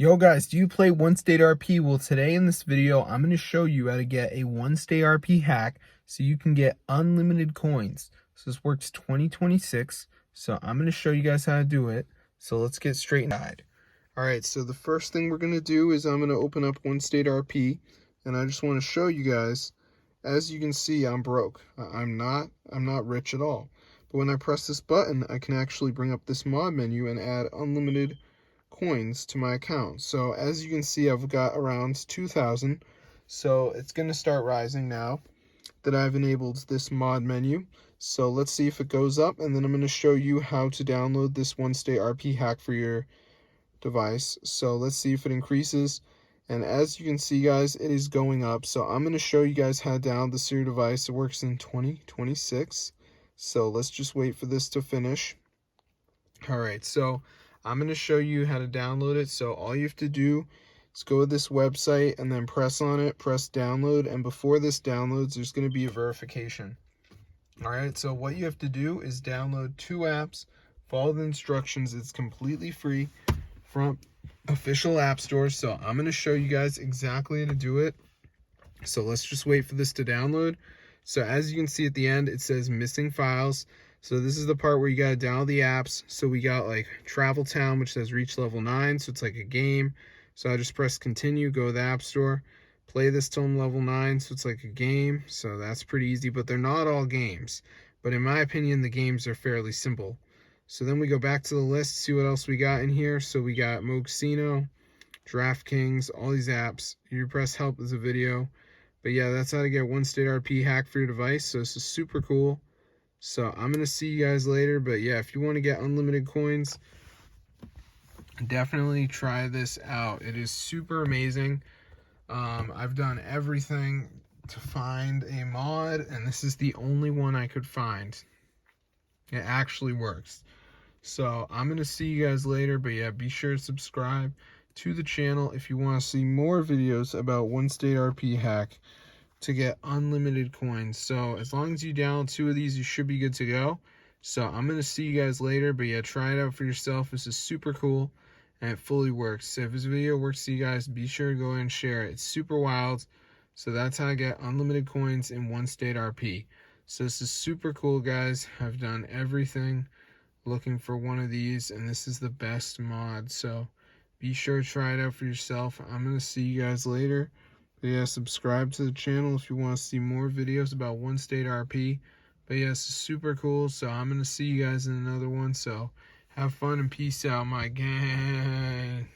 Yo guys, do you play OneState RP? Well, today in this video, I'm going to show you how to get a OneState RP hack so you can get unlimited coins. So this works 2026, so I'm going to show you guys how to do it. So let's get straight inside. Alright, so the first thing we're going to do is I'm going to open up OneState RP, and I just want to show you guys, as you can see, I'm broke. I'm not rich at all. But when I press this button, I can actually bring up this mod menu and add unlimited coins to my account. So as you can see, I've got around 2,000. So it's going to start rising now that I've enabled this mod menu. So let's see if it goes up, and then I'm going to show you how to download this OneState RP hack for your device. So let's see if it increases. And as you can see, guys, it is going up. So I'm going to show you guys how to download this to your device. It works in 2026. So let's just wait for this to finish. All right, so I'm going to show you how to download it. So all you have to do is go to this website and then press on it, press download, and before this downloads, there's going to be a verification. All right, so what you have to do is download 2 apps, follow the instructions. It's completely free from official app stores. So I'm going to show you guys exactly how to do it. So let's just wait for this to download. So as you can see at the end, it says missing files. So this is the part where you got to download the apps. So we got like Travel Town, which says reach level 9. So it's like a game. So I just press continue, go to the app store, play this till I'm level 9. So it's like a game. So that's pretty easy, but they're not all games. But in my opinion, the games are fairly simple. So then we go back to the list, see what else we got in here. So we got Mo Casino, DraftKings, all these apps. You press help as a video. But yeah, that's how to get OneState RP hack for your device. So this is super cool. So I'm going to see you guys later. But yeah, if you want to get unlimited coins, definitely try this out. It is super amazing. I've done everything to find a mod, and this is the only one I could find. It actually works. So I'm going to see you guys later. But yeah, be sure to subscribe to the channel if you want to see more videos about OneState RP hack to get unlimited coins. So as long as you download 2 of these, you should be good to go. So I'm going to see you guys later. But yeah, try it out for yourself. This is super cool, and it fully works. So if this video works to you guys, be sure to go ahead and share it. It's super wild. So that's how I get unlimited coins in OneState RP. So this is super cool, guys. I've done everything looking for one of these, and this is the best mod. So be sure to try it out for yourself. I'm going to see you guys later. But yeah, subscribe to the channel if you want to see more videos about OneState RP. But yeah, this is super cool. So I'm going to see you guys in another one. So have fun and peace out, my gang.